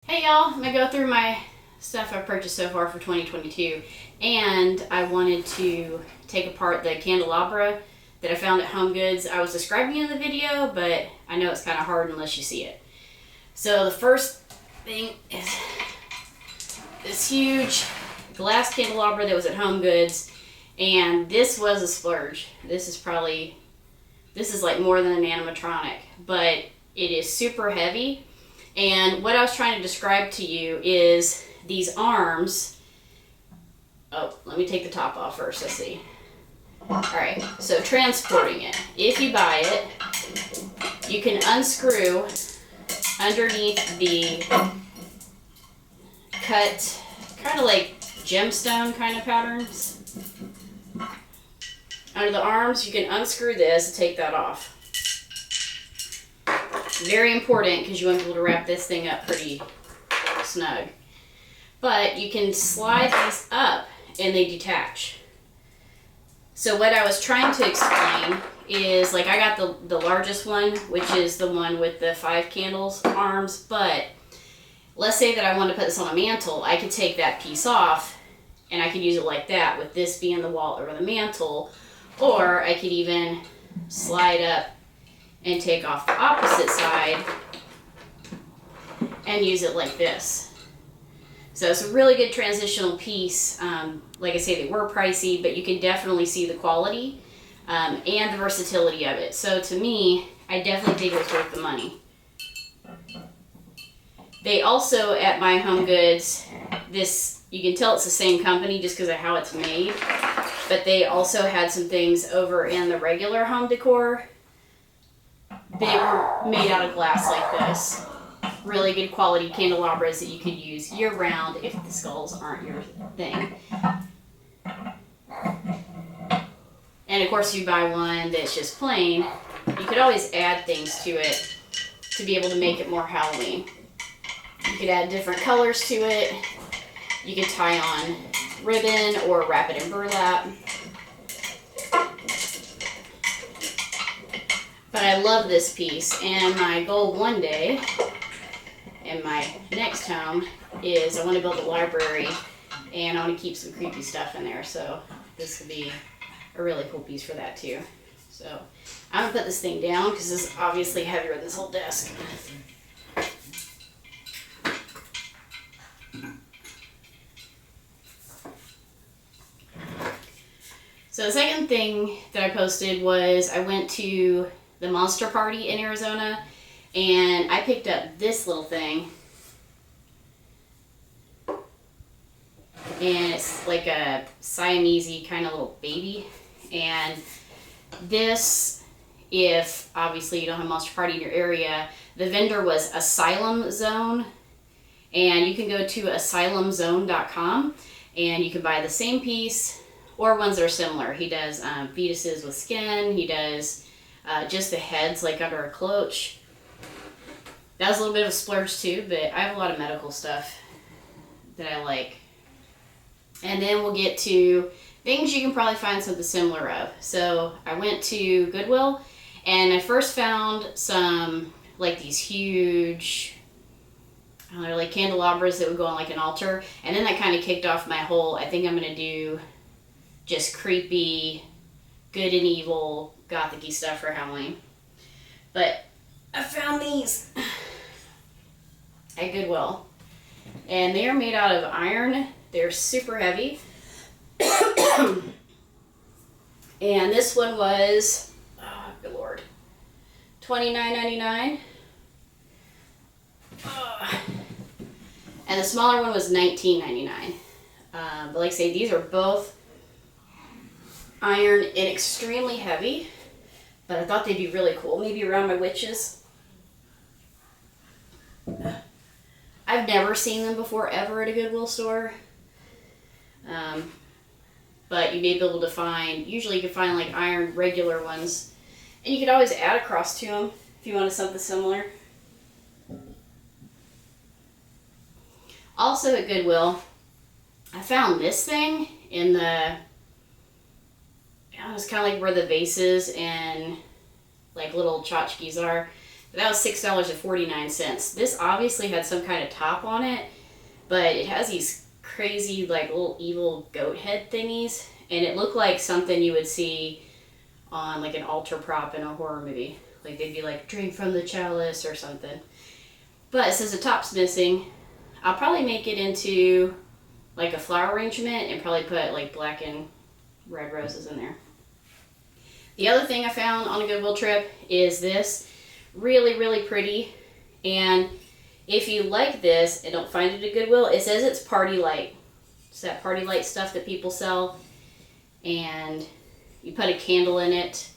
Hey y'all, I'm gonna go through my stuff I've purchased so far for 2022, and I wanted to take apart the Candelabra that I found at Home Goods. I was describing it in the video, but I know it's kind of hard unless you see it. So the first thing is this huge glass candelabra that was at Home Goods, and this was a splurge. This is like more than an animatronic, but it is super heavy. And what I was trying to describe to you is these arms. Oh, let me take the top off first, let's see. Alright, so transporting it. If you buy it, you can unscrew underneath the cut, kind of like gemstone kind of patterns. Under the arms, you can unscrew this and take that off. Very important because you want to be able to wrap this thing up pretty snug. But you can slide these up and they detach. So what I was trying to explain is, like, I got the largest one, which is the one with the 5 candles arms, but let's say that I wanted to put this on a mantle. I could take that piece off and I could use it like that, with this being the wall over the mantle, or I could even slide up and take off the opposite side and use it like this. So it's a really good transitional piece. Like I say, they were pricey, but you can definitely see the quality and the versatility of it. So to me, I definitely think it was worth the money. They also, at my Home Goods, you can tell it's the same company just because of how it's made, but they also had some things over in the regular home decor. They were made out of glass like this. Really good quality candelabras that you could use year round if the skulls aren't your thing. And of course, if you buy one that's just plain, you could always add things to it to be able to make it more Halloween. You could add different colors to it. You could tie on ribbon or wrap it in burlap. But I love this piece, and my goal one day in my next home is I want to build a library, and I want to keep some creepy stuff in there, so this would be a really cool piece for that too. So I'm going to put this thing down because this is obviously heavier than this whole desk. So the second thing that I posted was I went to the Monster Party in Arizona, and I picked up this little thing, and it's like a Siamese kind of little baby. And this, if obviously you don't have Monster Party in your area, the vendor was Asylum Zone, and you can go to asylumzone.com and you can buy the same piece or ones that are similar. He does fetuses with skin. He does just the heads, like under a cloche. That was a little bit of a splurge too, but I have a lot of medical stuff that I like. And then we'll get to things you can probably find something similar of. So I went to Goodwill, and I first found some, like, these huge, I don't know, like candelabras that would go on like an altar. And then that kind of kicked off my whole, I think I'm going to do just creepy, good and evil, gothic-y stuff for Halloween. But I found these at Goodwill, and they are made out of iron. They're super heavy. And this one was, oh good lord, $29.99. And the smaller one was $19.99. But like I say, these are both iron and extremely heavy, but I thought they'd be really cool, maybe around my witches. I've never seen them before ever at a Goodwill store, but you may be able to find, usually you can find like iron regular ones, and you could always add a cross to them if you wanted something similar. Also at Goodwill, I found this thing in the, it's kind of like where the vases and like little tchotchkes are. That was $6.49. This obviously had some kind of top on it, but it has these crazy like little evil goat head thingies, and it looked like something you would see on like an altar prop in a horror movie. Like they'd be like, drink from the chalice or something. But since the top's missing, I'll probably make it into like a flower arrangement and probably put like black and red roses in there. The other thing I found on a Goodwill trip is this. Really, really pretty. And if you like this and don't find it at Goodwill, it says it's party light. It's that party light stuff that people sell. And you put a candle in it.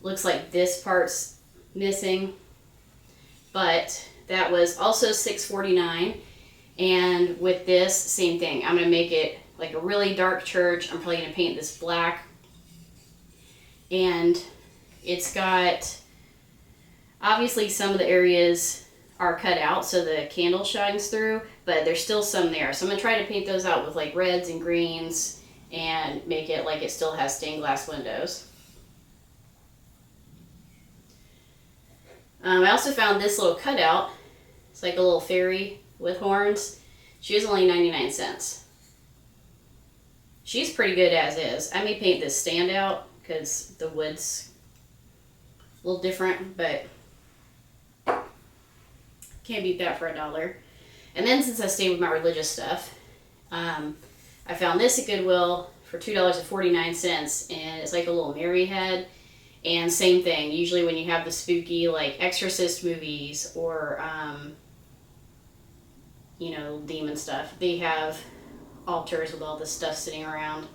Looks like this part's missing. But that was also $6.49. And with this, same thing. I'm going to make it like a really dark church. I'm probably going to paint this black. And it's got, obviously some of the areas are cut out so the candle shines through, but there's still some there. So I'm going to try to paint those out with like reds and greens and make it like it still has stained glass windows. I also found this little cutout. It's like a little fairy with horns. She was only 99 cents. She's pretty good as is. I may paint this stand out because the wood's a little different, but can't beat that for $1. And then since I stay with my religious stuff, I found this at Goodwill for $2.49, and it's like a little Mary head. And same thing, usually when you have the spooky like Exorcist movies or you know, demon stuff, they have altars with all this stuff sitting around.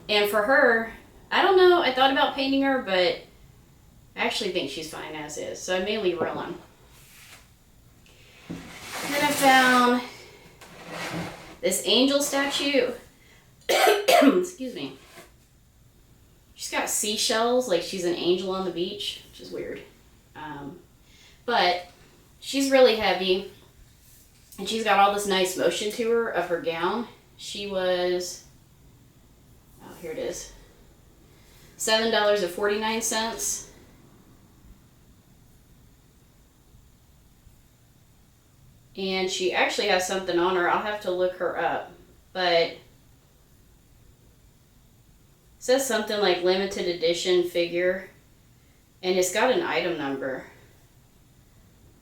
And for her, I don't know, I thought about painting her, but I actually think she's fine as is, so I may leave her alone. Then I found this angel statue. Excuse me. She's got seashells, like she's an angel on the beach, which is weird. But she's really heavy, and she's got all this nice motion to her of her gown. She was, oh, here it is, $7.49. And she actually has something on her. I'll have to look her up. But it says something like limited edition figure. And it's got an item number.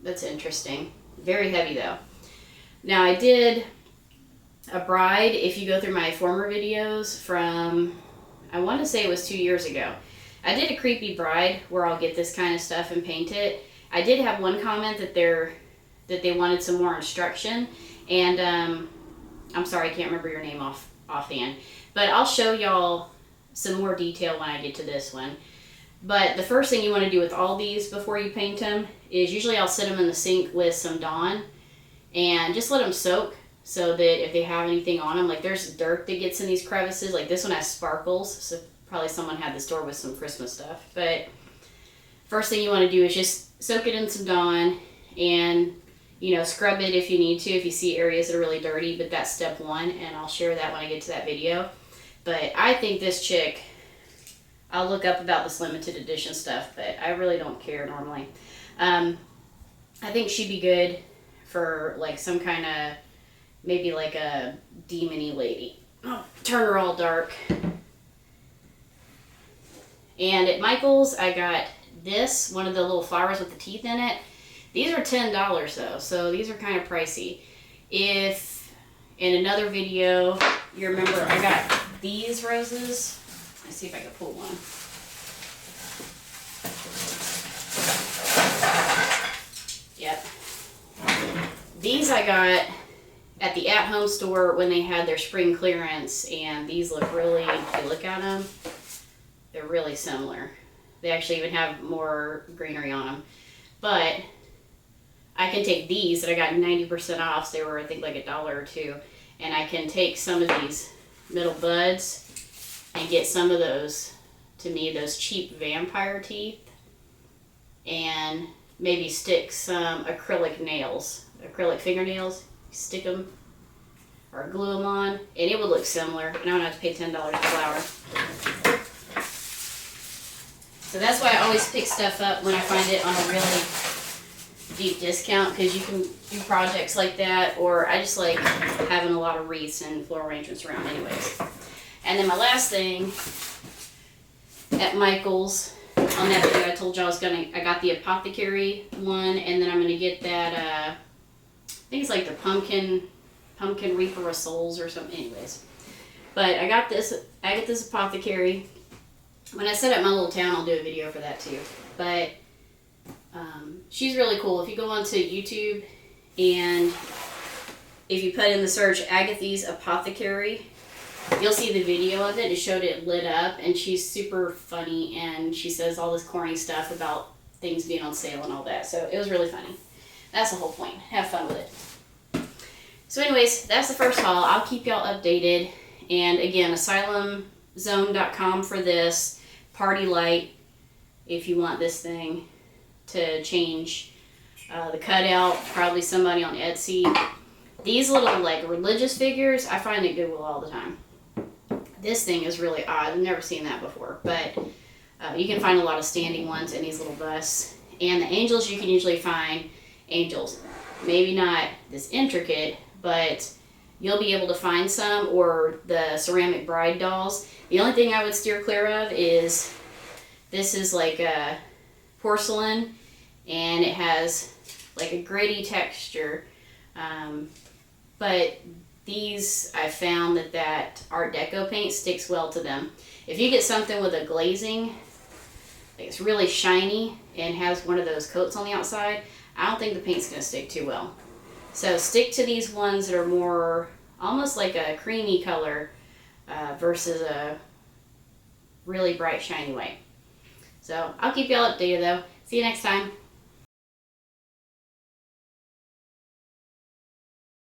That's interesting. Very heavy though. Now I did a bride, if you go through my former videos from, I want to say it was 2 years ago. I did a creepy bride where I'll get this kind of stuff and paint it. I did have one comment that they wanted some more instruction, and I'm sorry, I can't remember your name offhand, but I'll show y'all some more detail when I get to this one. But the first thing you want to do with all these before you paint them is usually I'll set them in the sink with some Dawn and just let them soak, so that if they have anything on them, like there's dirt that gets in these crevices, like this one has sparkles, so probably someone had this door with some Christmas stuff. But first thing you want to do is just soak it in some Dawn and, you know, scrub it if you need to, if you see areas that are really dirty, but that's step one, and I'll share that when I get to that video. But I think this chick, I'll look up about this limited edition stuff, but I really don't care normally. I think she'd be good for like some kind of, maybe like a demon-y lady. I'll turn her all dark. And at Michael's, I got this, one of the little flowers with the teeth in it. These are $10 though, so these are kind of pricey. If in another video, you remember I got these roses. Let's see if I can pull one. Yep. These I got at the at-home store when they had their spring clearance, and these look really, if you look at them, they're really similar. They actually even have more greenery on them. But I can take these that I got 90% off, so they were I think like $1 or $2, and I can take some of these middle buds and get some of those, to me, those cheap vampire teeth, and maybe stick some acrylic nails, acrylic fingernails, stick them or glue them on, and it would look similar, and I don't have to pay $10 a flower. So that's why I always pick stuff up when I find it on a really deep discount, because you can do projects like that, or I just like having a lot of wreaths and floral arrangements around anyways. And then my last thing, at Michael's, on that video I told you I got the apothecary one, and then I'm gonna get that, I think it's like the pumpkin reaper of souls or something, anyways. But I get this apothecary. When I set up my little town, I'll do a video for that too. But she's really cool. If you go onto YouTube and if you put in the search Agatha's Apothecary, you'll see the video of it. It showed it lit up, and she's super funny, and she says all this corny stuff about things being on sale and all that. So it was really funny. That's the whole point. Have fun with it. So anyways, that's the first haul. I'll keep y'all updated. And again, asylumzone.com for this. Party light, if you want this thing to change the cutout. Probably somebody on Etsy. These little like religious figures, I find at Goodwill all the time. This thing is really odd. I've never seen that before. But you can find a lot of standing ones in these little busts. And the angels, you can usually find angels. Maybe not this intricate, but you'll be able to find some, or the ceramic bride dolls. The only thing I would steer clear of is, this is like a porcelain, and it has like a gritty texture. But these, I found that Art Deco paint sticks well to them. If you get something with a glazing, like it's really shiny and has one of those coats on the outside, I don't think the paint's going to stick too well. So stick to these ones that are more almost like a creamy color versus a really bright shiny white. So I'll keep y'all updated though. See you next time.